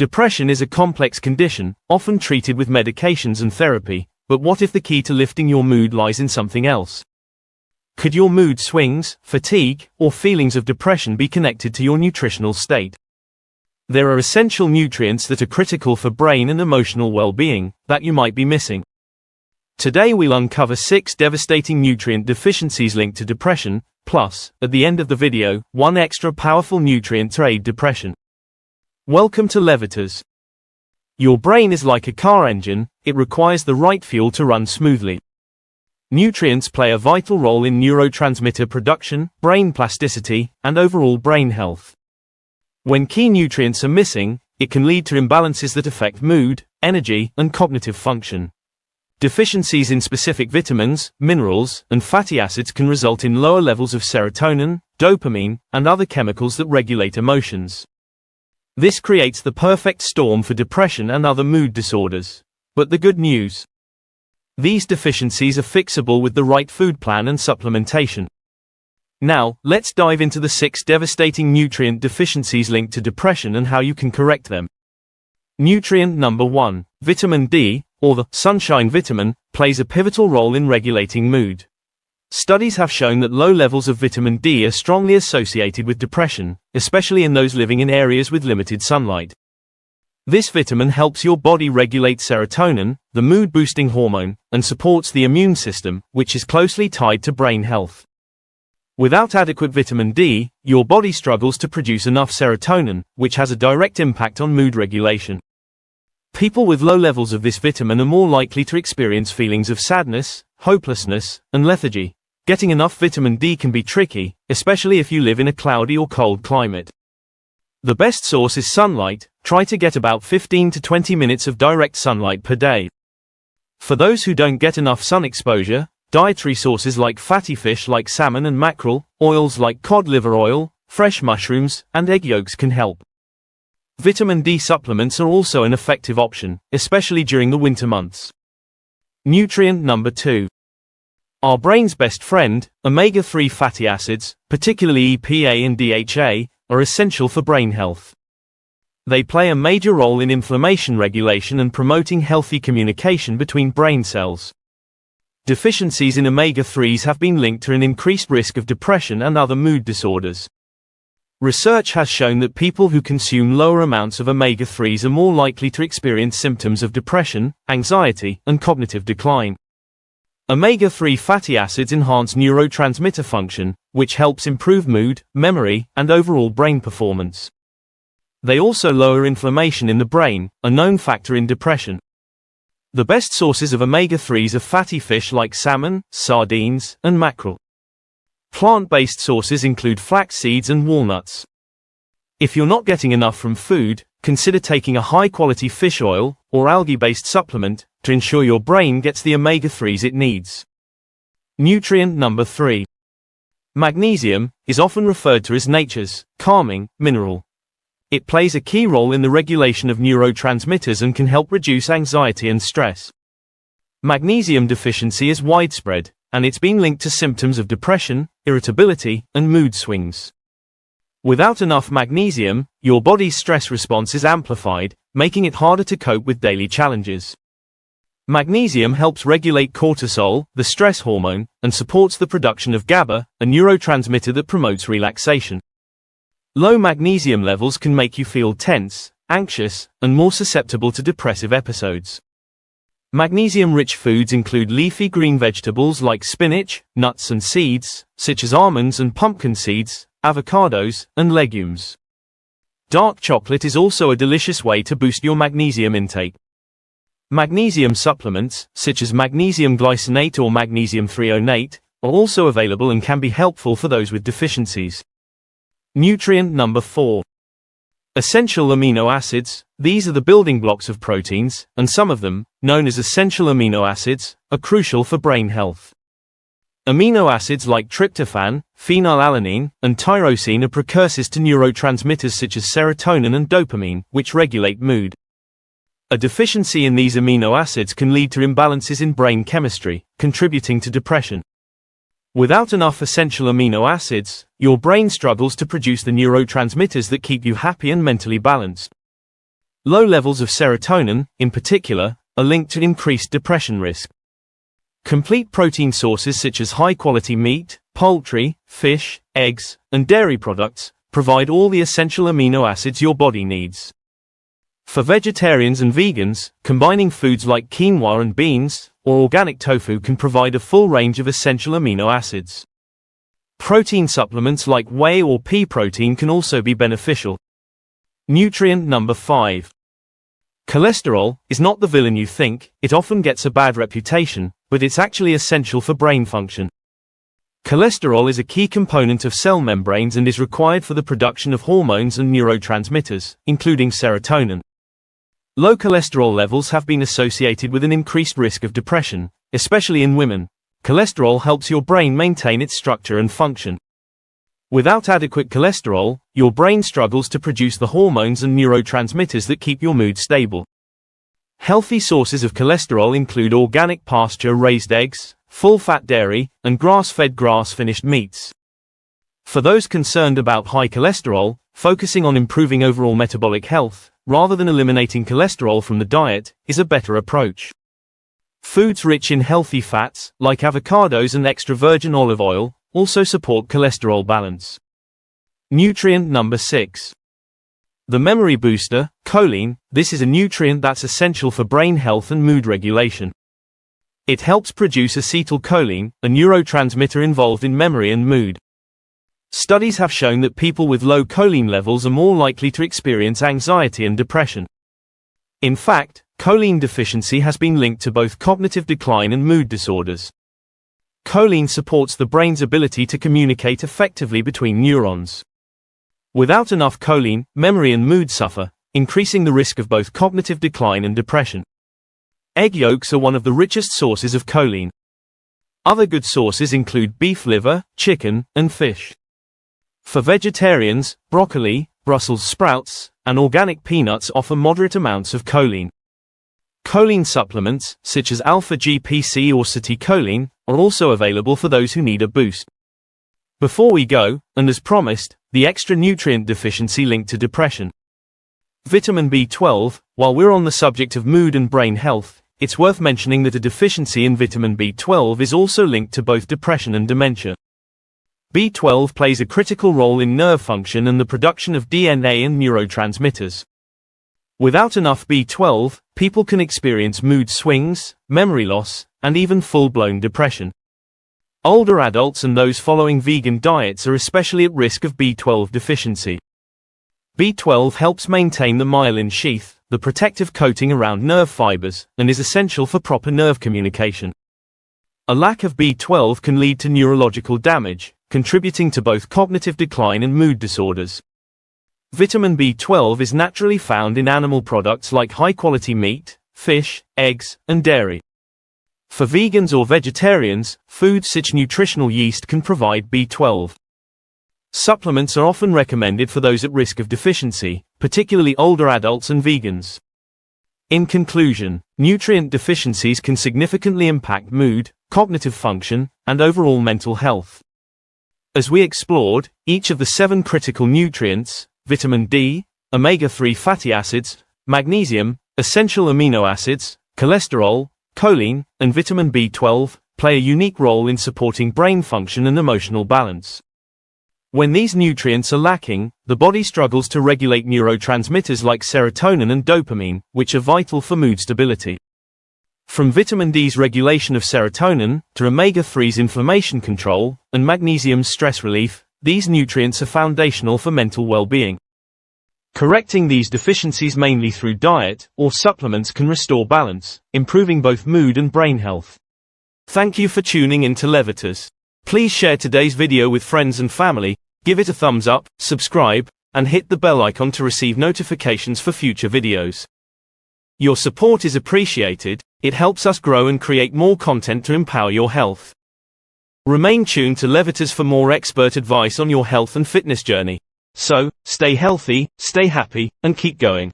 Depression is a complex condition, often treated with medications and therapy, but what if the key to lifting your mood lies in something else? Could your mood swings, fatigue, or feelings of depression be connected to your nutritional state? There are essential nutrients that are critical for brain and emotional well-being that you might be missing. Today we'll uncover 6 devastating nutrient deficiencies linked to depression, plus, at the end of the video, 1 extra powerful nutrient to aid depression. Welcome to Levitas. Your brain is like a car engine, it requires the right fuel to run smoothly. Nutrients play a vital role in neurotransmitter production, brain plasticity, and overall brain health. When key nutrients are missing, it can lead to imbalances that affect mood, energy, and cognitive function. Deficiencies in specific vitamins, minerals, and fatty acids can result in lower levels of serotonin, dopamine, and other chemicals that regulate emotions. This creates the perfect storm for depression and other mood disorders. But the good news: these deficiencies are fixable with the right food plan and supplementation. Now, let's dive into the 6 devastating nutrient deficiencies linked to depression and how you can correct them. Nutrient number 1, vitamin D, or the sunshine vitamin, plays a pivotal role in regulating mood. Studies have shown that low levels of vitamin D are strongly associated with depression, especially in those living in areas with limited sunlight. This vitamin helps your body regulate serotonin, the mood-boosting hormone, and supports the immune system, which is closely tied to brain health. Without adequate vitamin D, your body struggles to produce enough serotonin, which has a direct impact on mood regulation. People with low levels of this vitamin are more likely to experience feelings of sadness, hopelessness, and lethargy. Getting enough vitamin D can be tricky, especially if you live in a cloudy or cold climate. The best source is sunlight. Try to get about 15 to 20 minutes of direct sunlight per day. For those who don't get enough sun exposure, dietary sources like fatty fish like salmon and mackerel, oils like cod liver oil, fresh mushrooms, and egg yolks can help. Vitamin D supplements are also an effective option, especially during the winter months. Nutrient number 2. Our brain's best friend, omega-3 fatty acids, particularly EPA and DHA, are essential for brain health. They play a major role in inflammation regulation and promoting healthy communication between brain cells. Deficiencies in omega-3s have been linked to an increased risk of depression and other mood disorders. Research has shown that people who consume lower amounts of omega-3s are more likely to experience symptoms of depression, anxiety, and cognitive decline. Omega-3 fatty acids enhance neurotransmitter function, which helps improve mood, memory, and overall brain performance. They also lower inflammation in the brain, a known factor in depression. The best sources of omega-3s are fatty fish like salmon, sardines, and mackerel. Plant-based sources include flax seeds and walnuts. If you're not getting enough from food, consider taking a high-quality fish oil or algae-based supplement to ensure your brain gets the omega-3s it needs. Nutrient number 3. Magnesium is often referred to as nature's calming mineral. It plays a key role in the regulation of neurotransmitters and can help reduce anxiety and stress. Magnesium deficiency is widespread, and it's been linked to symptoms of depression, irritability, and mood swings. Without enough magnesium, your body's stress response is amplified, making it harder to cope with daily challenges. Magnesium helps regulate cortisol, the stress hormone, and supports the production of GABA, a neurotransmitter that promotes relaxation. Low magnesium levels can make you feel tense, anxious, and more susceptible to depressive episodes. Magnesium-rich foods include leafy green vegetables like spinach, nuts and seeds, such as almonds and pumpkin seeds, avocados, and legumes. Dark chocolate is also a delicious way to boost your magnesium intake. Magnesium supplements, such as magnesium glycinate or magnesium threonate, are also available and can be helpful for those with deficiencies. Nutrient number 4. Essential amino acids. These are the building blocks of proteins, and some of them, known as essential amino acids, are crucial for brain health. Amino acids like tryptophan, phenylalanine, and tyrosine are precursors to neurotransmitters such as serotonin and dopamine, which regulate mood. A deficiency in these amino acids can lead to imbalances in brain chemistry, contributing to depression. Without enough essential amino acids, your brain struggles to produce the neurotransmitters that keep you happy and mentally balanced. Low levels of serotonin, in particular, are linked to increased depression risk. Complete protein sources such as high-quality meat, poultry, fish, eggs, and dairy products provide all the essential amino acids your body needs. For vegetarians and vegans, combining foods like quinoa and beans, or organic tofu can provide a full range of essential amino acids. Protein supplements like whey or pea protein can also be beneficial. Nutrient number 5. Cholesterol is not the villain you think. It often gets a bad reputation, but it's actually essential for brain function. Cholesterol is a key component of cell membranes and is required for the production of hormones and neurotransmitters, including serotonin. Low cholesterol levels have been associated with an increased risk of depression, especially in women. Cholesterol helps your brain maintain its structure and function. Without adequate cholesterol, your brain struggles to produce the hormones and neurotransmitters that keep your mood stable. Healthy sources of cholesterol include organic pasture-raised eggs, full-fat dairy, and grass-fed grass-finished meats. For those concerned about high cholesterol, focusing on improving overall metabolic health, rather than eliminating cholesterol from the diet, is a better approach. Foods rich in healthy fats, like avocados and extra virgin olive oil, also support cholesterol balance. Nutrient number 6. The memory booster, choline. This is a nutrient that's essential for brain health and mood regulation. It helps produce acetylcholine, a neurotransmitter involved in memory and mood. Studies have shown that people with low choline levels are more likely to experience anxiety and depression. In fact, choline deficiency has been linked to both cognitive decline and mood disorders. Choline supports the brain's ability to communicate effectively between neurons. Without enough choline, memory and mood suffer, increasing the risk of both cognitive decline and depression. Egg yolks are one of the richest sources of choline. Other good sources include beef liver, chicken, and fish. For vegetarians, broccoli, Brussels sprouts, and organic peanuts offer moderate amounts of choline. Choline supplements, such as alpha-GPC or acetylcholine, are also available for those who need a boost. Before we go, and as promised, the extra nutrient deficiency linked to depression. Vitamin B12. While we're on the subject of mood and brain health, it's worth mentioning that a deficiency in vitamin B12 is also linked to both depression and dementia. B12 plays a critical role in nerve function and the production of DNA and neurotransmitters. Without enough B12, people can experience mood swings, memory loss, and even full-blown depression. Older adults and those following vegan diets are especially at risk of B12 deficiency. B12 helps maintain the myelin sheath, the protective coating around nerve fibers, and is essential for proper nerve communication. A lack of B12 can lead to neurological damage, contributing to both cognitive decline and mood disorders. Vitamin B12 is naturally found in animal products like high-quality meat, fish, eggs, and dairy. For vegans or vegetarians, foods such as nutritional yeast can provide B12. Supplements are often recommended for those at risk of deficiency, particularly older adults and vegans. In conclusion, nutrient deficiencies can significantly impact mood, cognitive function, and overall mental health. As we explored, each of the 7 critical nutrients, vitamin D, omega-3 fatty acids, magnesium, essential amino acids, cholesterol, choline, and vitamin B12, play a unique role in supporting brain function and emotional balance. When these nutrients are lacking, the body struggles to regulate neurotransmitters like serotonin and dopamine, which are vital for mood stability. From vitamin D's regulation of serotonin, to omega-3's inflammation control, and magnesium's stress relief, these nutrients are foundational for mental well-being. Correcting these deficiencies mainly through diet or supplements can restore balance, improving both mood and brain health. Thank you for tuning in to Levitas. Please share today's video with friends and family, give it a thumbs up, subscribe, and hit the bell icon to receive notifications for future videos. Your support is appreciated. It helps us grow and create more content to empower your health. Remain tuned to Levitas for more expert advice on your health and fitness journey. So, stay healthy, stay happy, and keep going.